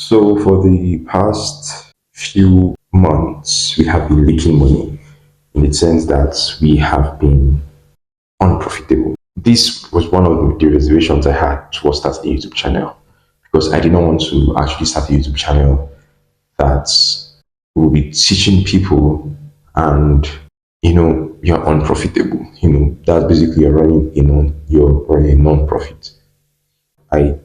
So for the past few months, we have been making money in the sense that we have been unprofitable. This was one of the reservations I had towards starting a YouTube channel because I did not want to actually start a YouTube channel that will be teaching people and you're unprofitable. That's basically you're running a non-profit. I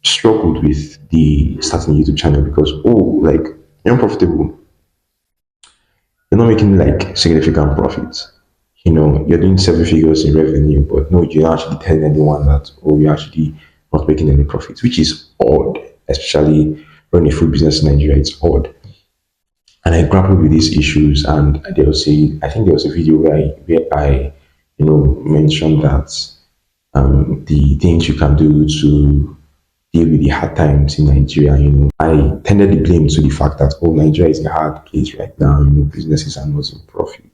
struggled with the starting a YouTube channel because like you're unprofitable. You're not making like significant profits. You're doing seven figures in revenue, but no, you're not actually telling anyone that you're actually not making any profits, which is odd, especially running a food business in Nigeria. It's odd. And I grappled with these issues, and I think there was a video where I mentioned that the things you can do to deal with the hard times in Nigeria. I tended the blame to the fact that Nigeria is a hard place right now. Businesses are not in profit.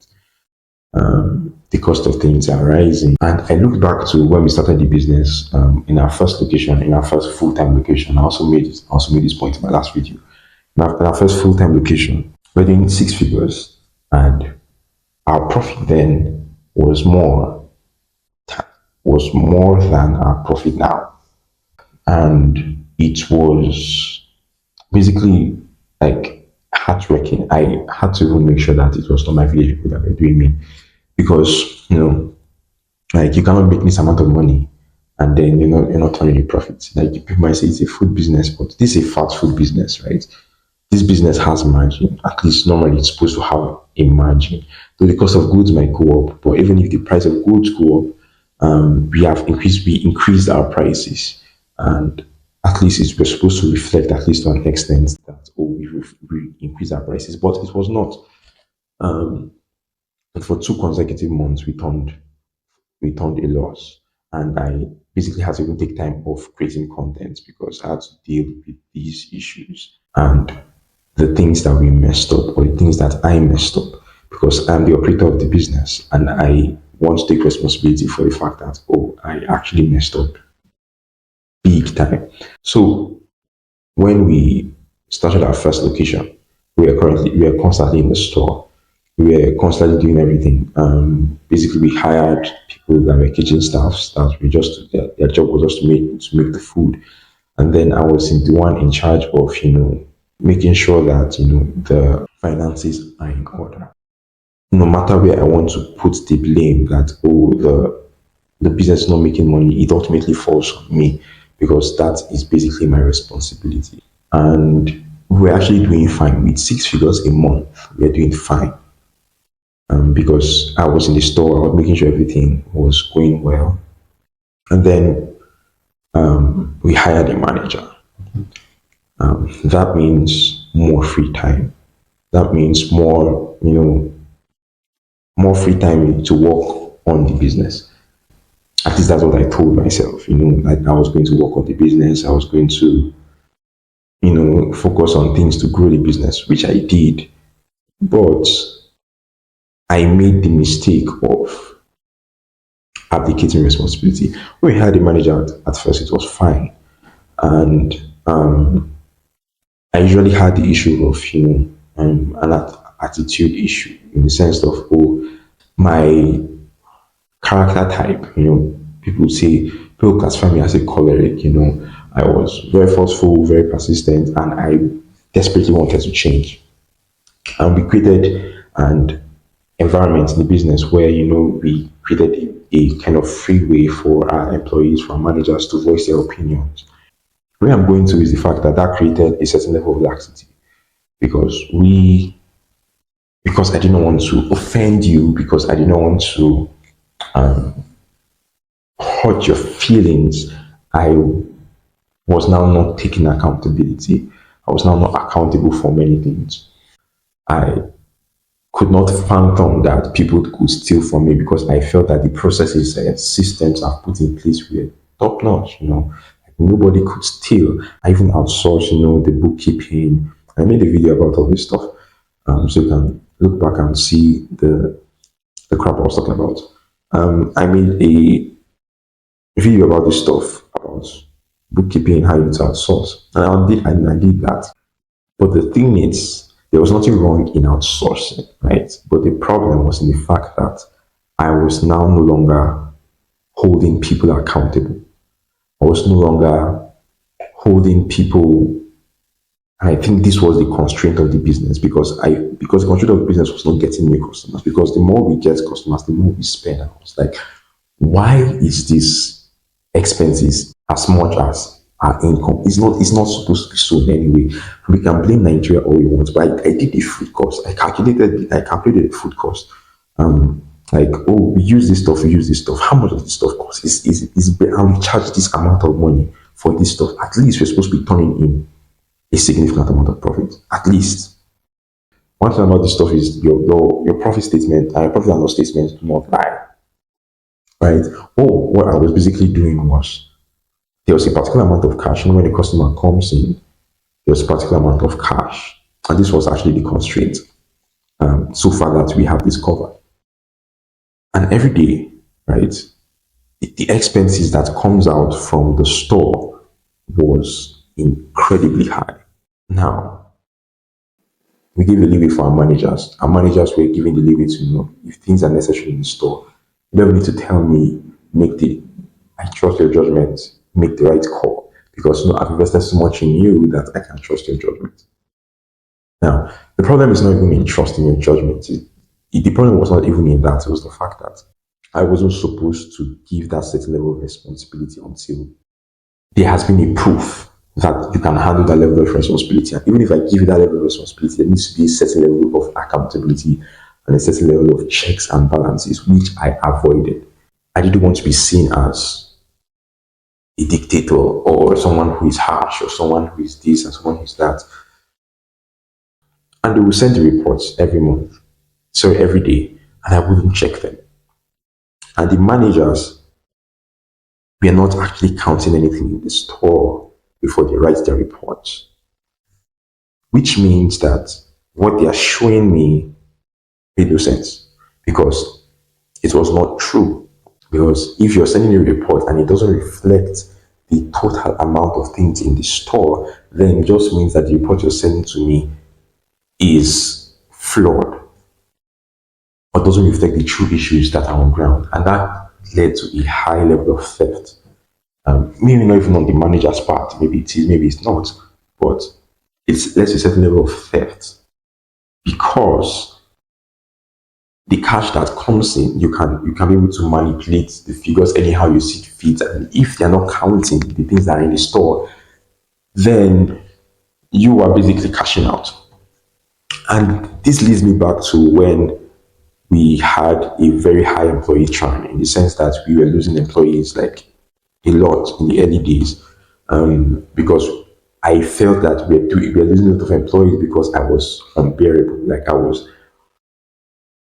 The cost of things are rising, and I looked back to when we started the business in our first location, in our first full-time location. I also made this point in my last video. In our first full-time location, we're doing six figures, and our profit then was more than our profit now, and it was basically like heartbreaking. I had to even make sure that it was not my village people that were doing me, because like you cannot make this amount of money and then you're not turning a profit. Like people might say it's a food business, but this is a fast food business, right? This business has margin. At least normally it's supposed to have a margin. Though the cost of goods might go up, but even if the price of goods go up, we increased our prices, and at least we're supposed to reflect, at least to an extent, that we increased our prices, but it was not. And for two consecutive months, we turned a loss, and I basically had to even take time off creating content because I had to deal with these issues and the things that we messed up, or the things that I messed up, because I'm the operator of the business and I want to take responsibility for the fact that I actually messed up big time. So when we started our first location, we are constantly in the store. We were constantly doing everything. Basically, we hired people that were kitchen staffs that we just their job was just to make the food, and then I was the one in charge of making sure that the finances are in order. No matter where I want to put the blame that the business is not making money, it ultimately falls on me, because that is basically my responsibility. And we're actually doing fine with six figures a month. We're doing fine, because I was in the store, I was making sure everything was going well. And then we hired a manager. That means more free time. That means more free time to work on the business. At least that's what I told myself. Like I was going to work on the business. I was going to, focus on things to grow the business, which I did. But I made the mistake of abdicating responsibility. When we had a manager at first, it was fine. And I usually had the issue of, an attitude issue, in the sense of, my character type. People classify me as a choleric. I was very forceful, very persistent, and I desperately wanted to change. And we created an environment in the business where we created a kind of free way for our employees, for our managers to voice their opinions. Where I'm going to is the fact that created a certain level of laxity, because I did not want to offend you, because I did not want to hurt your feelings. I was now not taking accountability. I was now not accountable for many things. I could not fathom that people could steal from me, because I felt that the processes and systems I've put in place were top notch. Like nobody could steal. I even outsourced, the bookkeeping. I made a video about all this stuff, so you can look back and see the crap I was talking about. I made a video about this stuff, about bookkeeping and how you to outsource. And I did that. But the thing is, there was nothing wrong in outsourcing, right? But the problem was in the fact that I was now no longer holding people accountable. I was no longer holding people. I think this was the constraint of the business because the constraint of the business was not getting new customers. Because the more we get customers, the more we spend. I was like, why is this expenses as much as our income? It's not supposed to be so in any way. We can blame Nigeria all we want, but I did the food cost. I calculated the food cost. Like, oh, we use this stuff. How much does this stuff cost? And we charge this amount of money for this stuff. At least we're supposed to be turning in a significant amount of profit. At least. One thing about this stuff is your profit statement and your profit and loss statements do not lie. Right? Oh, what I was basically doing was there was a particular amount of cash, and when the customer comes in, there was a particular amount of cash. And this was actually the constraint so far that we have this covered. And every day, right, the expenses that comes out from the store was incredibly high. Now, we give a leeway for our managers. Our managers were giving the leeway to know if things are necessary in the store. You don't need to tell me, I trust your judgment, make the right call. Because I've invested so much in you that I can trust your judgment. Now, the problem is not even in trusting your judgment. The problem was not even in that. It was the fact that I wasn't supposed to give that certain level of responsibility until there has been a proof that you can handle that level of responsibility. And even if I give you that level of responsibility, there needs to be a certain level of accountability and a certain level of checks and balances, which I avoided. I didn't want to be seen as a dictator or someone who is harsh or someone who is this and someone who is that. And they will send the reports every month, so every day, and I wouldn't check them. And the managers were not actually counting anything in the store before they write their reports, which means that what they are showing me made no sense because it was not true. Because if you're sending a report and it doesn't reflect the total amount of things in the store, then it just means that the report you're sending to me is flawed or doesn't reflect the true issues that are on ground. And that led to a high level of theft. Maybe not even on the manager's part, maybe it is, maybe it's not, but it's led to a certain level of theft because the cash that comes in, you can be able to manipulate the figures anyhow you see fit. And if they're not counting the things that are in the store, then you are basically cashing out. And this leads me back to when we had a very high employee churn in the sense that we were losing employees like a lot in the early days because I felt that we were losing a lot of employees because I was unbearable. Like I was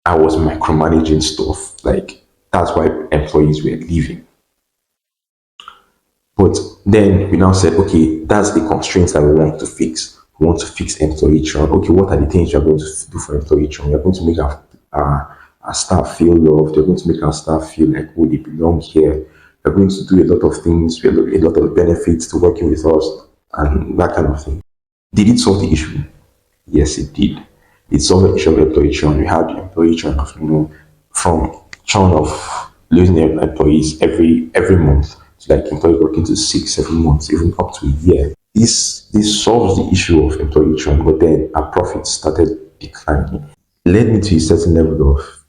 micromanaging stuff. Like that's why employees were leaving. But then we now said, okay, that's the constraints that we want to fix. We want to fix employee churn. Okay, what are the things you're going to do for employee churn? You're going to make our staff feel loved. You're going to make our staff feel like, oh, they belong here. You're going to do a lot of things, a lot of benefits to working with us and that kind of thing. Did it solve the issue? Yes, it did. It solved the issue of employee churn. We had employee churn of, from churn of losing employees every month to like employees working to 6-7 months, even up to a year. This solves the issue of employee churn, but then our profits started declining. It led me to a certain level of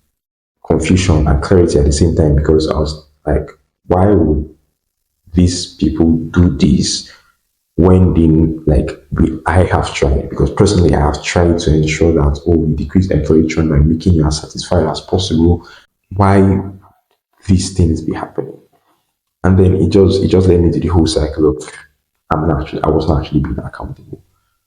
confusion and clarity at the same time because I was like, why would these people do this when I have tried, because personally I have tried to ensure that we decrease employee churn by making you as satisfied as possible. Why these things be happening? And then it just led me to the whole cycle of I was not actually being accountable.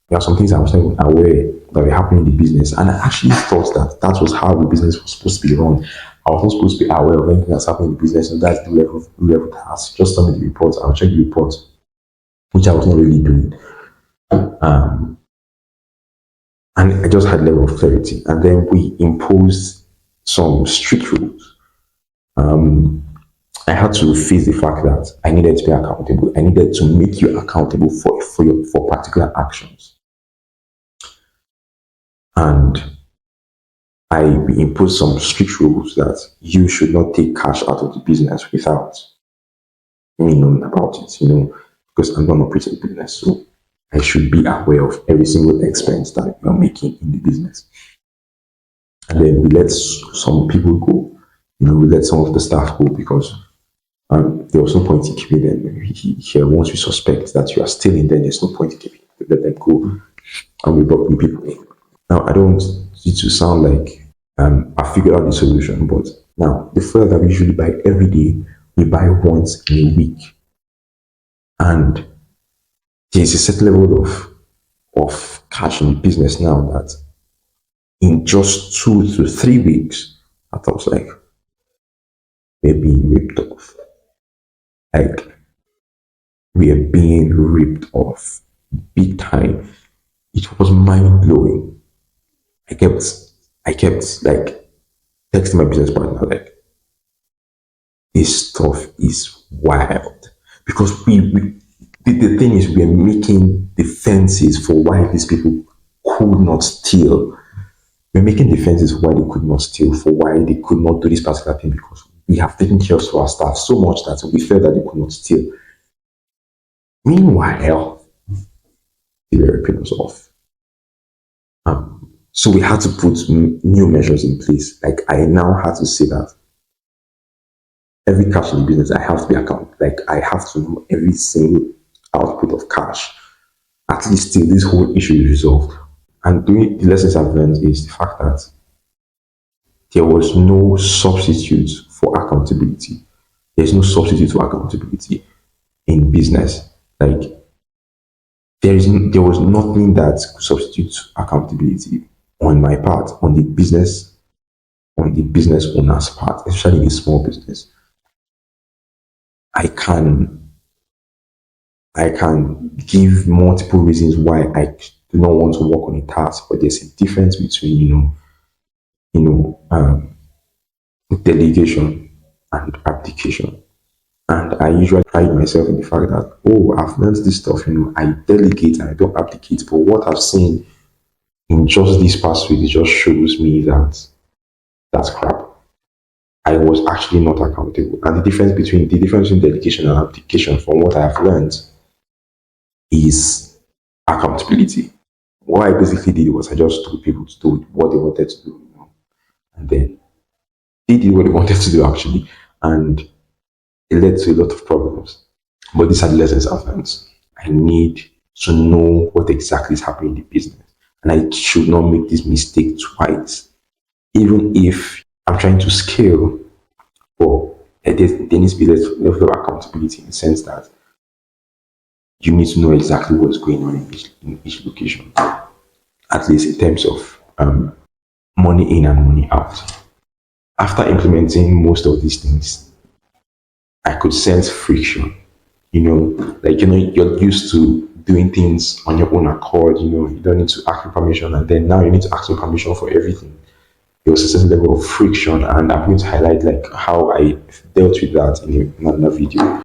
There are some things I was not even aware that were happening in the business, and I actually thought that was how the business was supposed to be run. I was not supposed to be aware of anything that's happening in the business, and that's the level task. Just send me the reports, I'll check the reports, which I was not really doing. And I just had level of clarity. And then we imposed some strict rules. I had to face the fact that I needed to be accountable. I needed to make you accountable for particular actions. And I imposed some strict rules that you should not take cash out of the business without me knowing about it, because I'm going to operate the business. So I should be aware of every single expense that you're making in the business. And then we let some people go. We let some of the staff go because there was no point in keeping them here. Once we suspect that you are still in there, there's no point in keeping them. We let them go, and we brought new people in. Now, I don't want it to sound like I figured out the solution, but now the fuel that we usually buy every day, we buy once in a week, and there's a certain level of cash in the business now that in just 2 to 3 weeks, I thought like we're being ripped off. Like we are being ripped off big time. It was mind blowing. I kept like texting my business partner like this stuff is wild because the thing is we're making defenses for why these people could not steal. We're making defenses for why they could not steal, for why they could not do this particular thing because we have taken care of our staff so much that we felt that they could not steal. Meanwhile, they were ripping us off. So we had to put new measures in place. Like I now had to say that every cash in the business, I have to be accountable. Like I have to know every single output of cash. At least till this whole issue is resolved. And doing the lessons I've learned is the fact that there was no substitute for accountability. There's no substitute for accountability in business. Like there was nothing that could substitute accountability on my part, on the business owner's part, especially in a small business. I can give multiple reasons why I do not want to work on a task, but there's a difference between delegation and abdication. And I usually pride myself in the fact that, oh, I've learned this stuff, I delegate and I don't abdicate. But what I've seen in just this past week, it just shows me that that's crap. I was actually not accountable. And the difference between delegation and abdication, from what I have learned, is accountability. What I basically did was I just told people to do what they wanted to do, and then they did what they wanted to do actually, and it led to a lot of problems. But these are the lessons I've learned. I need to know what exactly is happening in the business, and I should not make this mistake twice, even if I'm trying to scale. But there needs to be a level of accountability in the sense that you need to know exactly what's going on in each location, at least in terms of money in and money out. After implementing most of these things, I could sense friction. You're used to doing things on your own accord. You don't need to ask for permission, and then now you need to ask for permission for everything. There was a certain level of friction, and I'm going to highlight like how I dealt with that in another video.